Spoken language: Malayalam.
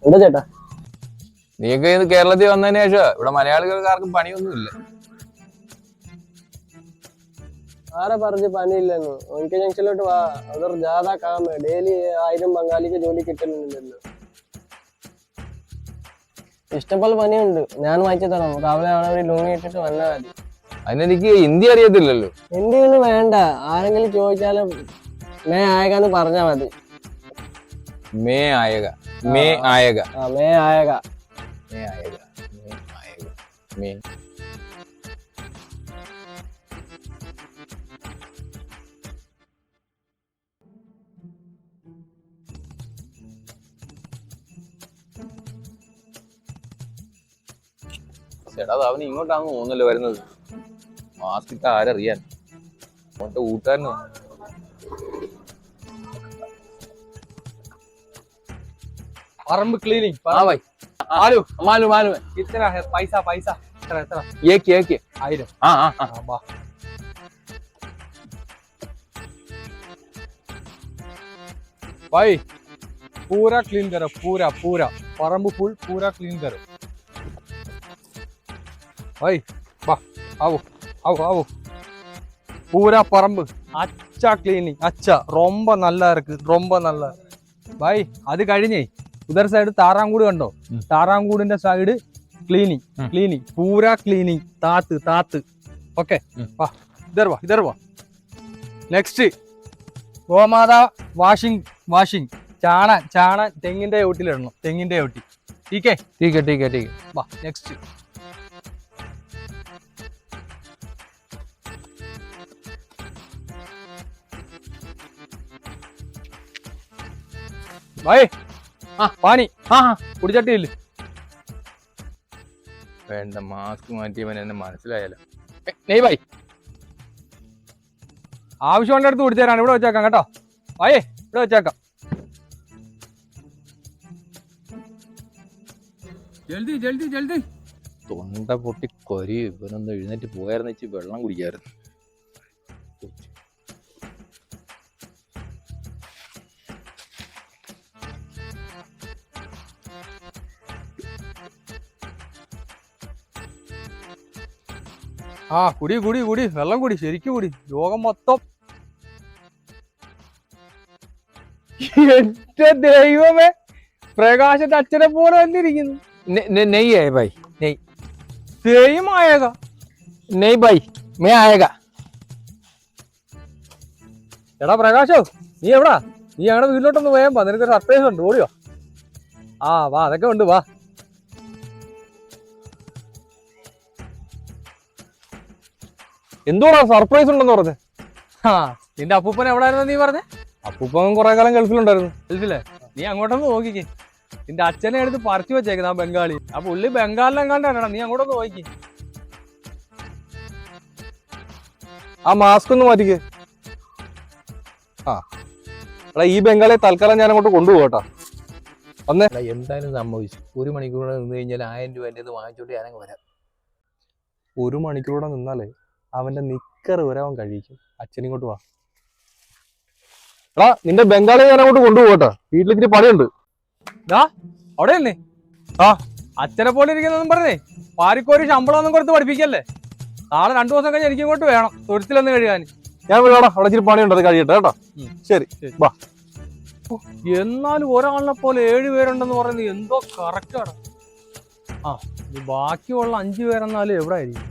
എന്താ ചേട്ടാ? നീയൊക്കെ ഇത് കേരളത്തിൽ വന്നതിന് ശേഷം ഇവിടെ മലയാളികൾക്കാർക്കും പണിയൊന്നുമില്ല. ആരെ പറഞ്ഞ് പണിയില്ലെന്ന്? എനിക്ക് ജംഗ്ഷനിലോട്ട് വാ, അതൊരു ജാഥാ കാമ. ഡെയിലി 1000 ബംഗാളിക്ക് ജോലി കിട്ടുന്നില്ലല്ലോ. ഇഷ്ടംപോലെ പണിയുണ്ട്, ഞാൻ വായിച്ചു തരാം. രാവിലെ ആളെ ലുങ്ങി ഇട്ടിട്ട് വന്നാൽ മതി. അതിനെനിക്ക് ഹിന്ദി അറിയത്തില്ലല്ലോ. ഹിന്ദി ഒന്നും വേണ്ട, ആരെങ്കിലും ചോദിച്ചാലും മേ ആയകാന്ന് പറഞ്ഞാ മതി. May ആയക, may ആയക, may ആയക, may ആയക, may ആയക, may. ചേട്ടാ അവന് ഇങ്ങോട്ടാണെന്ന് തോന്നുന്നല്ലോ വരുന്നത്. മാസ്ക് ഇട്ട ആരറിയാൻ? അങ്ങോട്ട് കൂട്ടുകാരനോ? परम क्लीनिंग। हाँ भाई, मालूम मालूम मालूम है। कितना है? पैसा पैसा इतना एक ही 1000। हाँ हाँ हाँ। वाह भाई, पूरा क्लीन करो, पूरा पूरा परम फुल पूरा क्लीन करो भाई। वाह, आओ आओ आओ, पूरा परम अच्छा क्लीनिंग, अच्छा रोम्बा नल्ला इरुक्कु, रोम्बा नल्ला भाई। അത് കഴിഞ്ഞേ उधर साइड तारांगूड़ कണ്ടോ? तारांगूड़िന്റെ സൈഡ് ക്ലീനിങ് ക്ലീനിങ് पूरा क्लीनिंग താത്ത് താത്ത്. ഓക്കേ, വാ ഇധർ വാ. നെക്സ്റ്റ് ഗോമാതാ വാഷിംഗ് വാഷിംഗ്. ചാണാൻ തെങ്ങിന്റെ ചോട്ടിലിടണം, തെങ്ങിന്റെ ചോട്ടി. ठीक है ठीक है ठीक है ठीक है। വാ നെക്സ്റ്റ് भाई। हाँ पानी, हाँ हाँ കുടിച്ചട്ടിയില്ല. വേണ്ട, മാസ്ക് മാറ്റിയവൻ എന്നെ മനസ്സിലായല്ലോ. നെയ് ഭായി, ആവശ്യമുള്ള അടുത്ത് കുടിച്ചേരാണ്. ഇവിടെ വെച്ചേക്കാം കേട്ടോ ഭായേ, ഇവിടെ വെച്ചേക്കാം. ജൽദി ജൽദി ജൽദി. തൊണ്ട പൊട്ടി കൊരി. ഇവനൊന്ന് എഴുന്നേറ്റ് പോയായിരുന്നു, വെച്ച് വെള്ളം കുടിക്കായിരുന്നു. ആ കുടി കുടി കുടി, വെള്ളം കുടി, ശരിക്കും കുടി. രോഗം മൊത്തം. എന്റെ ദൈവമേ, പ്രകാശന്റെ അച്ഛനെ പോലെ വന്നിരിക്കുന്നു. നെയ് ആയ ഭായി, നെയ് സെയിം ആയേക. നെയ് ഭായി, മേ ആയക. എടാ പ്രകാശോ, നീ എവിടാ? നീ ഞങ്ങളുടെ വീട്ടിലോട്ടൊന്ന് പോയാൽ നിനക്കൊരു സർപ്രൈസ് ഉണ്ട്, ഓടിയോ? ആ വാ, അതൊക്കെ ഉണ്ട്, വാ. എന്തോടാ സർപ്രൈസ് ഉണ്ടെന്ന് പറഞ്ഞേ? ആ നിന്റെ അപ്പൂപ്പൻ എവിടായിരുന്നു നീ പറഞ്ഞേ? അപ്പൂപ്പൻ കുറെ കാലം ഗൾഫിലുണ്ടായിരുന്നു. ഗൾഫിലെ? നീ അങ്ങോട്ടൊന്ന് നോക്കിക്കേ. നിന്റെ അച്ഛനെ എടുത്ത് പറിച്ചു വെച്ചേക്കുന്ന ആ ബംഗാളി. ആ പുള്ളി ബംഗാളിലെങ്ങാണ്ടാണ്. നീ അങ്ങോട്ടൊന്ന് നോക്കി. ആ മാസ്ക് ഒന്ന് മാറ്റിക്കേ. ആ എടാ, ഈ ബംഗാളിയെ തൽക്കാലം ഞാൻ അങ്ങോട്ട് കൊണ്ടുപോകട്ടാ. വന്നേ. എന്തായാലും സംഭവിച്ചു. 1 മണിക്കൂർ നിന്ന് കഴിഞ്ഞാൽ 1000 രൂപ എൻ്റെ വാങ്ങിച്ചോണ്ട് ഞാനങ്ങ് വരാം. 1 മണിക്കൂറൂടെ നിന്നാലേ അവന്റെ നിക്കർ വരെ അവൻ കഴിക്കും. അച്ഛനിങ്ങോട്ട് വാ. എടാ, നിന്റെ ബംഗാളിയെ ഞാൻ അങ്ങോട്ട് കൊണ്ടുപോകട്ടാ. വീട്ടിലിച്ചിരി പണിയുണ്ട്. അവിടെ തന്നെ അച്ഛനെ പോലെ ഇരിക്കുന്നതെന്നും പറഞ്ഞേ പാരിക്കോരി ശമ്പളം ഒന്നും കൊടുത്ത് പഠിപ്പിക്കല്ലേ. നാളെ 2 ദിവസം കഴിഞ്ഞ് എനിക്ക് ഇങ്ങോട്ട് വേണം തൊഴുത്തിലൊന്ന് കഴുകാൻ. ഞാൻ വിടാടാ, അവിടെ ഇച്ചിരി പണിയുണ്ട്, അത് കഴിയട്ടെ കേട്ടോ. ശരി വാ. എന്നാലും ഒരാളിനെ പോലെ 7 പേരുണ്ടെന്ന് പറയുന്നത് എന്തോ കറക്റ്റാണ്. ആ ബാക്കിയുള്ള 5 പേരെന്നാലും എവിടെ ആയിരിക്കും?